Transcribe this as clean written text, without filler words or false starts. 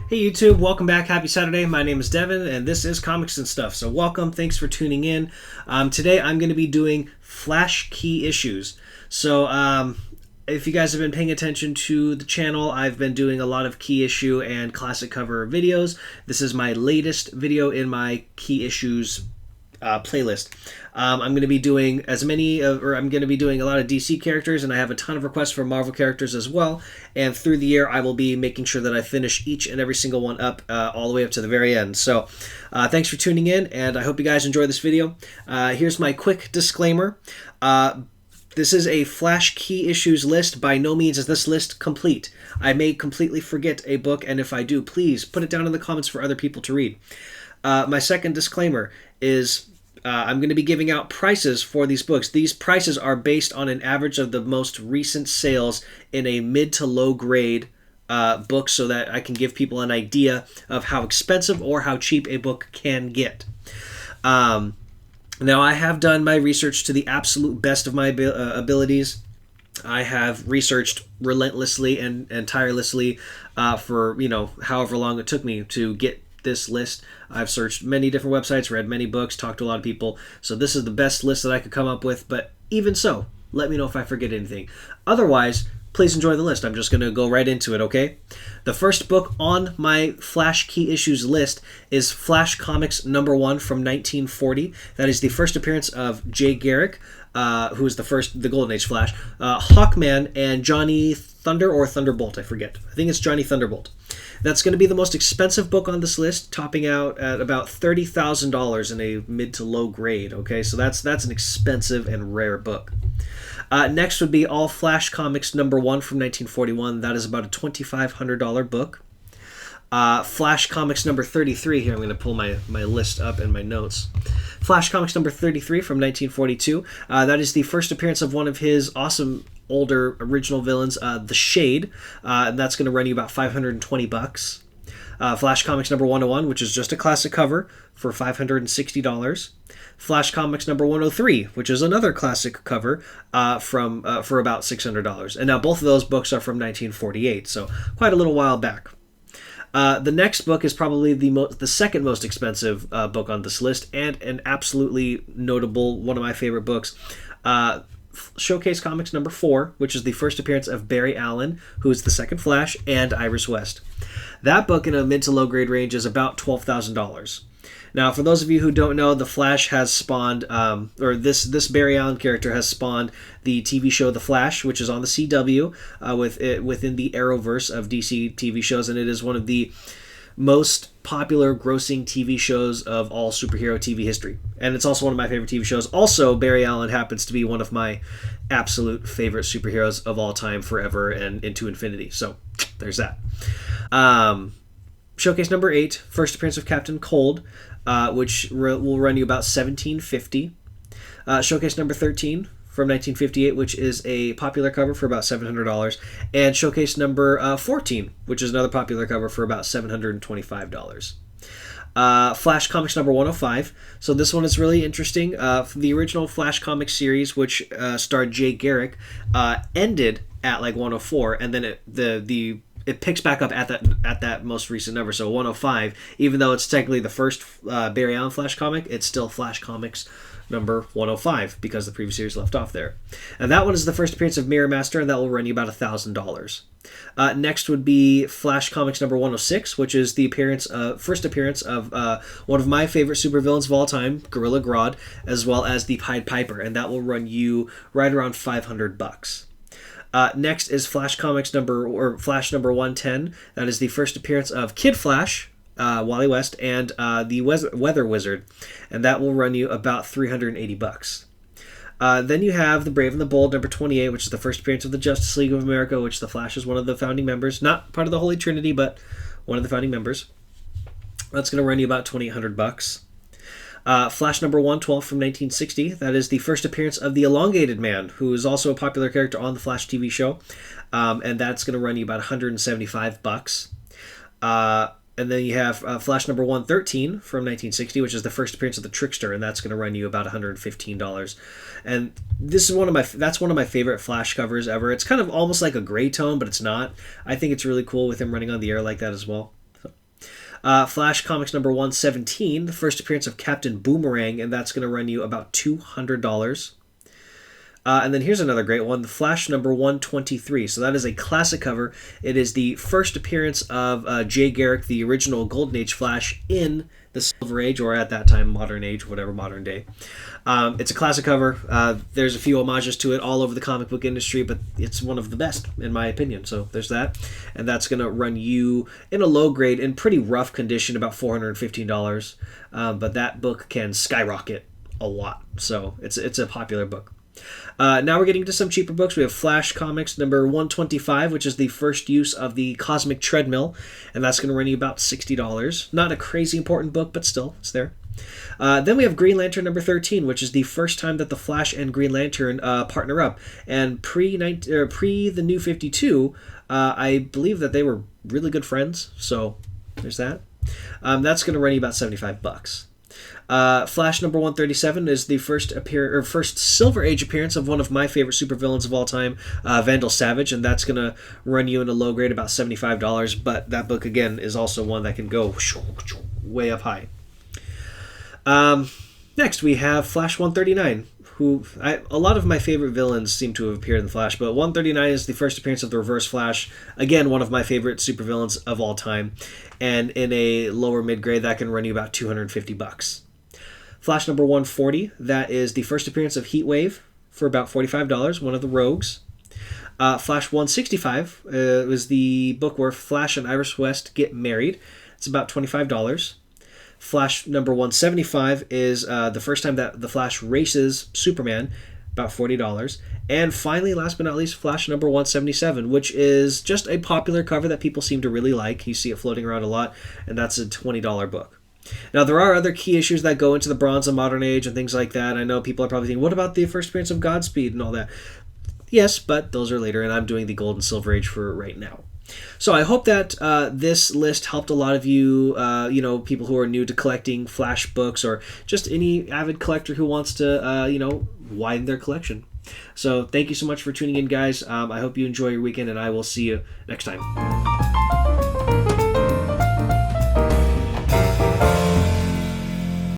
Hey YouTube, welcome back. Happy Saturday. My name is Devin and this is Comics and Stuff. So welcome, thanks for tuning in. Today I'm going to be doing Flash key issues. So if you guys have been paying attention to the channel, I've been doing a lot of key issue and classic cover videos. This is my latest video in my key issues playlist. I'm going to be doing I'm going to be doing a lot of DC characters, and I have a ton of requests for Marvel characters as well. And through the year, I will be making sure that I finish each and every single one up all the way up to the very end. So thanks for tuning in, and I hope you guys enjoy this video. Here's my quick disclaimer. This is a Flash key issues list. By no means is this list complete. I may completely forget a book, and if I do, please put it down in the comments for other people to read. My second disclaimer is I'm going to be giving out prices for these books. These prices are based on an average of the most recent sales in a mid to low grade book, so that I can give people an idea of how expensive or how cheap a book can get. Now, I have done my research to the absolute best of my abilities. I have researched relentlessly and tirelessly for however long it took me to get this list. I've searched many different websites, read many books, talked to a lot of people. So this is the best list that I could come up with. But even so, let me know if I forget anything. Otherwise, please enjoy the list. I'm just going to go right into it, okay? The first book on my Flash Key Issues list is Flash Comics #1 from 1940. That is the first appearance of Jay Garrick, who is the Golden Age Flash, Hawkman, and Johnny Thunder or Thunderbolt, I forget. I think it's Johnny Thunderbolt. That's going to be the most expensive book on this list, topping out at about $30,000 in a mid to low grade. Okay, so that's an expensive and rare book. Next would be All Flash Comics #1 from 1941. That is about a $2,500 book. Flash Comics #33. Here, I'm going to pull my list up and my notes. Flash Comics #33 from 1942. That is the first appearance of one of his awesome older original villains, the Shade, and that's going to run you about $520. Flash Comics #101, which is just a classic cover, for $560. Flash Comics #103, which is another classic cover, for about $600. And now both of those books are from 1948, so quite a little while back. The next book is probably the second most expensive book on this list, and an absolutely notable, one of my favorite books. Showcase Comics #4, which is the first appearance of Barry Allen, who is the second Flash, and Iris West. That book in a mid to low grade range is about $12,000. Now, for those of you who don't know, the Flash has spawned, this Barry Allen character has spawned the TV show The Flash, which is on the CW, within the Arrowverse of DC TV shows, and it is one of the most popular grossing TV shows of all superhero TV history. And it's also one of my favorite TV shows. Also, Barry Allen happens to be one of my absolute favorite superheroes of all time, forever and into infinity. So, there's that. Showcase #8, first appearance of Captain Cold, which will run you about $1,750. Showcase #13 from 1958, which is a popular cover for about $700, and Showcase #14, which is another popular cover for about $725. Flash Comics #105. So this one is really interesting. The original Flash Comics series, which starred Jay Garrick, ended at like 104, and then it picks back up at that most recent number, so 105. Even though it's technically the first Barry Allen Flash comic, it's still Flash Comics #105 because the previous series left off there. And that one is the first appearance of Mirror Master, and that will run you about $1,000. Next would be Flash Comics #106, which is the first appearance of one of my favorite supervillains of all time, Gorilla Grodd, as well as the Pied Piper, and that will run you right around $500. Next is Flash Comics Flash #110. That is the first appearance of Kid Flash, Wally West, and the Weather Wizard, and that will run you about $380. Then you have The Brave and the Bold #28, which is the first appearance of the Justice League of America, which the Flash is one of the founding members, not part of the Holy Trinity, but one of the founding members. That's going to run you about $2,800. Flash #112 from 1960. That is the first appearance of the Elongated Man, who is also a popular character on the Flash TV show, and that's going to run you about $175. And then you have Flash #113 from 1960, which is the first appearance of the Trickster, and that's going to run you about $115. And this is that's one of my favorite Flash covers ever. It's kind of almost like a gray tone, but it's not. I think it's really cool with him running on the air like that as well. So, Flash Comics number 117, the first appearance of Captain Boomerang, and that's going to run you about $200. And then here's another great one, the Flash number 123. So that is a classic cover. It is the first appearance of Jay Garrick, the original Golden Age Flash, in the Silver Age, or at that time, Modern Age, whatever, modern day. It's a classic cover. There's a few homages to it all over the comic book industry, but it's one of the best, in my opinion. So there's that. And that's going to run you, in a low grade, in pretty rough condition, about $415. But that book can skyrocket a lot. So it's a popular book. Now we're getting to some cheaper books. We have Flash Comics number 125, which is the first use of the Cosmic Treadmill, and that's going to run you about $60. Not a crazy important book, but still, it's there. Then we have Green Lantern number 13, which is the first time that the Flash and Green Lantern partner up. And pre the New 52, I believe that they were really good friends, so there's that. That's going to run you about $75. Flash number 137 is the first Silver Age appearance of one of my favorite supervillains of all time, Vandal Savage, and that's going to run you in a low grade about $75, but that book, again, is also one that can go way up high. Next, we have Flash 139, a lot of my favorite villains seem to have appeared in the Flash, but 139 is the first appearance of the Reverse Flash, again, one of my favorite supervillains of all time, and in a lower mid-grade, that can run you about $250. Flash number 140, that is the first appearance of Heatwave for about $45, one of the Rogues. Flash 165 was the book where Flash and Iris West get married. It's about $25. Flash number 175 is the first time that the Flash races Superman, about $40. And finally, last but not least, Flash number 177, which is just a popular cover that people seem to really like. You see it floating around a lot, and that's a $20 book. Now, there are other key issues that go into the Bronze and Modern Age and things like that. I know people are probably thinking, what about the first appearance of Godspeed and all that? Yes, but those are later, and I'm doing the Gold and Silver Age for right now. So I hope that this list helped a lot of you, people who are new to collecting Flash books, or just any avid collector who wants to, widen their collection. So thank you so much for tuning in, guys. I hope you enjoy your weekend, and I will see you next time.